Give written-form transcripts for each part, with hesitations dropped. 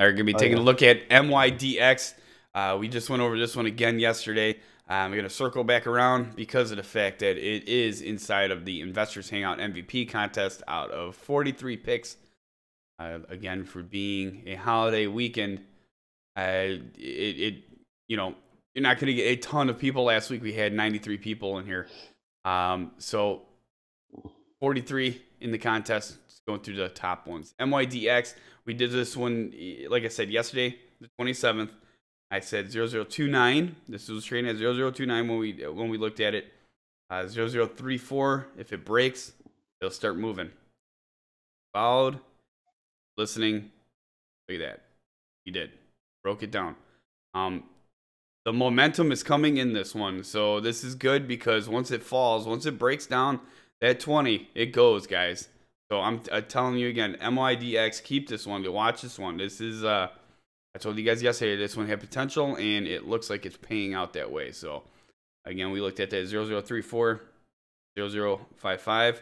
We're going to be taking a look at MyDx. We just went over this one again yesterday. We're going to circle back around because of the fact that it is inside of the Investors Hangout MVP contest out of 43 picks. Again, for being a holiday weekend, you know, you're not going to get a ton of people. Last week we had 93 people in here. So 43 in the contest, just going through the top ones. MyDx, we did this one, like I said, yesterday, the 27th. I said 0029. This was trading at 0029 when we looked at it. 0034, if it breaks, it'll start moving. Followed, listening. Look at that. He did. Broke it down. The momentum is coming in this one. So this is good because once it falls, once it breaks down that 20, it goes, guys. So I'm telling you again, MyDx, keep this one. To watch this one. This is I told you guys yesterday this one had potential, and it looks like it's paying out that way. So, again, we looked at that 0034, 0055.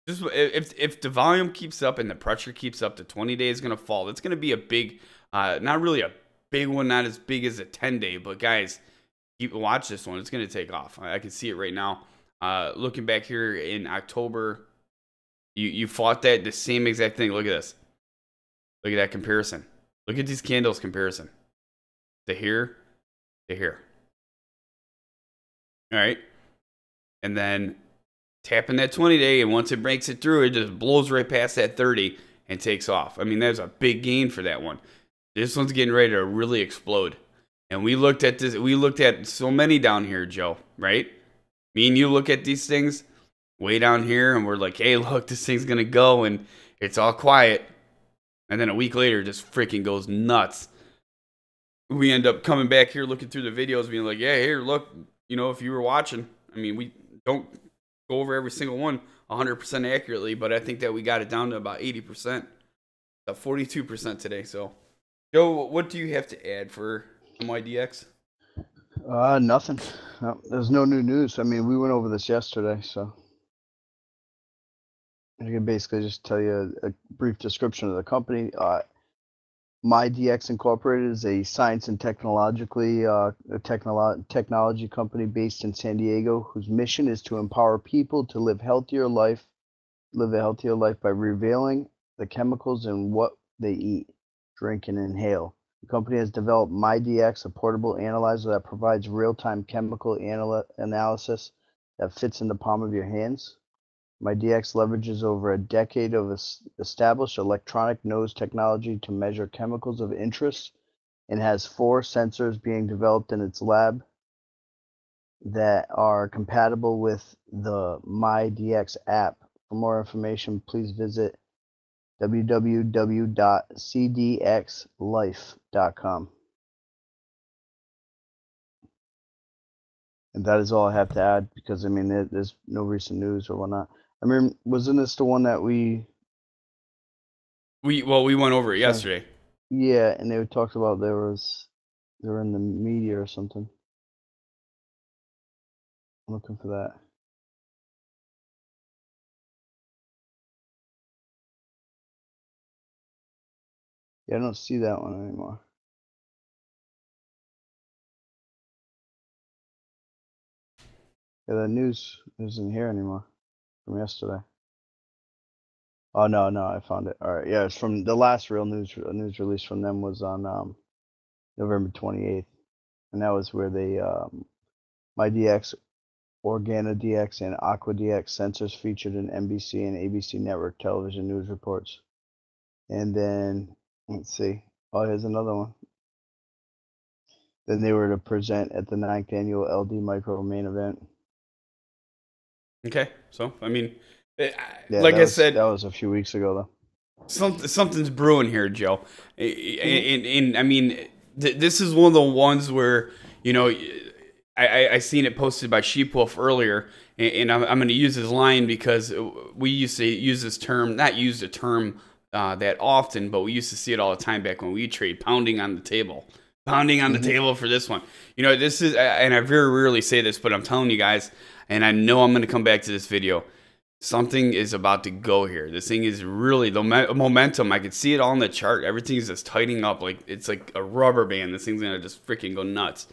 Just if the volume keeps up and the pressure keeps up, the 20-day is going to fall. It's going to be a big, not really a big one, not as big as a 10-day. But, guys, watch this one. It's going to take off. I can see it right now. Looking back here in October, you fought that, the same exact thing. Look at this. Look at that comparison. Look at these candles comparison. To here, to here. All right. And then tapping that 20-day, and once it breaks it through, it just blows right past that 30 and takes off. I mean, that's a big gain for that one. This one's getting ready to really explode. And we looked at this. We looked at so many down here, Joe, right? Me and you look at these things way down here, and we're like, hey, look, this thing's going to go, and it's all quiet. And then a week later, it just freaking goes nuts. We end up coming back here, looking through the videos, being like, yeah, here, look, you know, if you were watching, I mean, we don't go over every single one 100% accurately, but I think that we got it down to about 80%, about 42% today. So, Joe, what do you have to add for MyDx? Nothing. No, there's no new news. I mean, we went over this yesterday, so I can basically just tell you a brief description of the company. MyDx Incorporated is a science and technology company based in San Diego, whose mission is to empower people to live a healthier life by revealing the chemicals in what they eat, drink, and inhale. The company has developed MyDx, a portable analyzer that provides real-time chemical analysis that fits in the palm of your hands. MyDx leverages over a decade of established electronic nose technology to measure chemicals of interest and has 4 sensors being developed in its lab that are compatible with the MyDx app. For more information, please visit www.cdxlife.com. And that is all I have to add because, I mean, there's no recent news or whatnot. I mean, wasn't this the one that we went over it yesterday. Yeah, and they talked about they were in the media or something. I'm looking for that. Yeah, I don't see that one anymore. Yeah, the news isn't here anymore from yesterday. Oh, no, I found it. All right, yeah, it's from the last real news release from them was on November 28th, and that was where they MyDx, OrganaDx, and AquaDx sensors featured in NBC and ABC network television news reports. And then let's see. Oh, here's another one. Then they were to present at the 9th annual LD Micro main event. Okay, so I mean, Yeah, like I said, that was a few weeks ago, though. Something's brewing here, Joe. And I mean, this is one of the ones where, you know, I seen it posted by Sheepwolf earlier, and I'm going to use his line because we used to use this term, not use the term that often, but we used to see it all the time back when we trade, pounding on the table. Pounding on the table for this one. You know, this is, and I very rarely say this, but I'm telling you guys, and I know I'm going to come back to this video. something is about to go here. This thing is really the momentum. I could see it all in the chart. Everything is just tightening up like it's like a rubber band. This thing's gonna just freaking go nuts.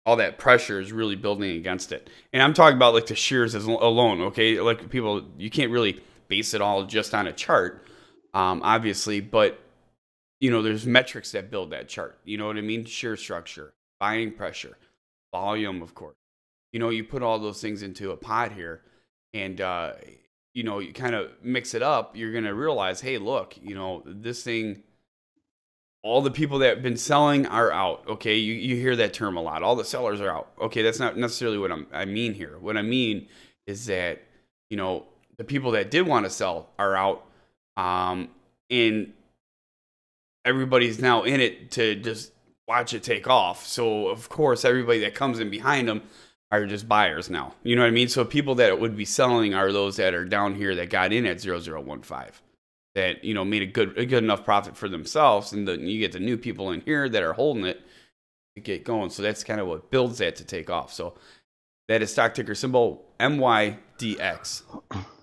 All that pressure is really building against it. And I'm talking about like the shares as alone. Okay, like people, you can't really base it all just on a chart, obviously, but you know, there's metrics that build that chart. You know what I mean? Share structure, buying pressure, volume, of course. You know, you put all those things into a pot here, and you know, you kind of mix it up. You're gonna realize, hey, look, you know, this thing. All the people that have been selling are out. Okay, you hear that term a lot. All the sellers are out. Okay, that's not necessarily what I mean here. What I mean is that, you know, the people that did want to sell are out, and everybody's now in it to just watch it take off. So of course, everybody that comes in behind them are just buyers now. You know what I mean? So people that would be selling are those that are down here that got in at 0015. That, you know, made a good enough profit for themselves, and then you get the new people in here that are holding it to get going. So that's kind of what builds that to take off. So that is stock ticker symbol MYDX.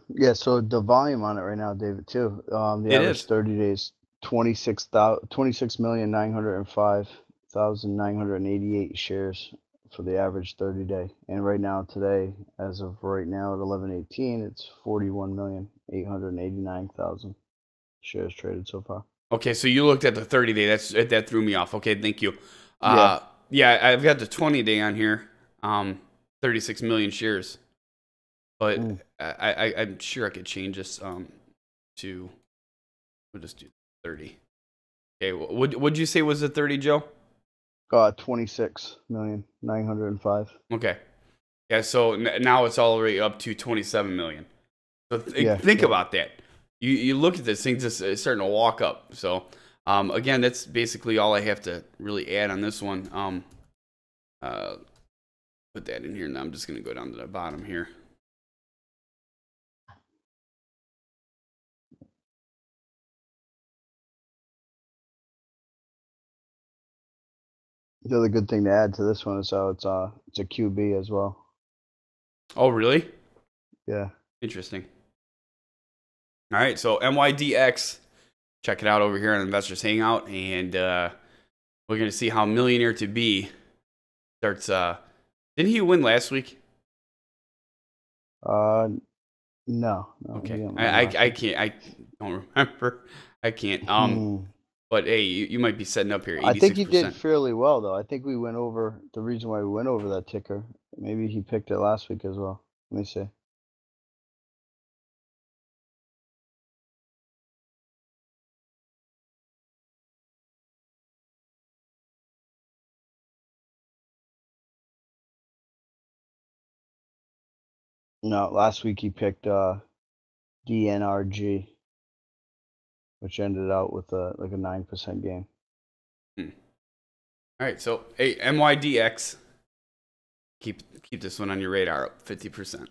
Yeah, so the volume on it right now, David, too. The average 30 days, 26,905,988 shares for the average 30-day. And right now, today, as of right now at 11:18, it's 41,889,000 shares traded so far. Okay, so you looked at the 30-day. That threw me off. Okay, thank you. Yeah. Yeah, I've got the 20-day on here. 36 million shares. But I'm sure I could change this to, we'll just do 30. Okay, what'd you say was the 30, Joe? 26,905,000. Okay. Yeah, so now it's all the way up to 27 million. So think about that. You look at this thing, just it's starting to walk up. So again, that's basically all I have to really add on this one. Put that in here. Now I'm just going to go down to the bottom here. The other good thing to add to this one is how it's a QB as well. Oh, really? Yeah. Interesting. All right, so MYDX, check it out over here on Investors Hangout, and we're going to see how Millionaire to Be starts. Didn't he win last week? No. Okay, I can't. I don't remember. I can't. But hey, you might be setting up here. 86%. I think he did fairly well, though. I think we went over the reason why we went over that ticker. Maybe he picked it last week as well. Let me see. No, last week he picked DNRG, which ended out with like a 9% gain. All right, so hey, MYDX, keep this one on your radar, up 50%.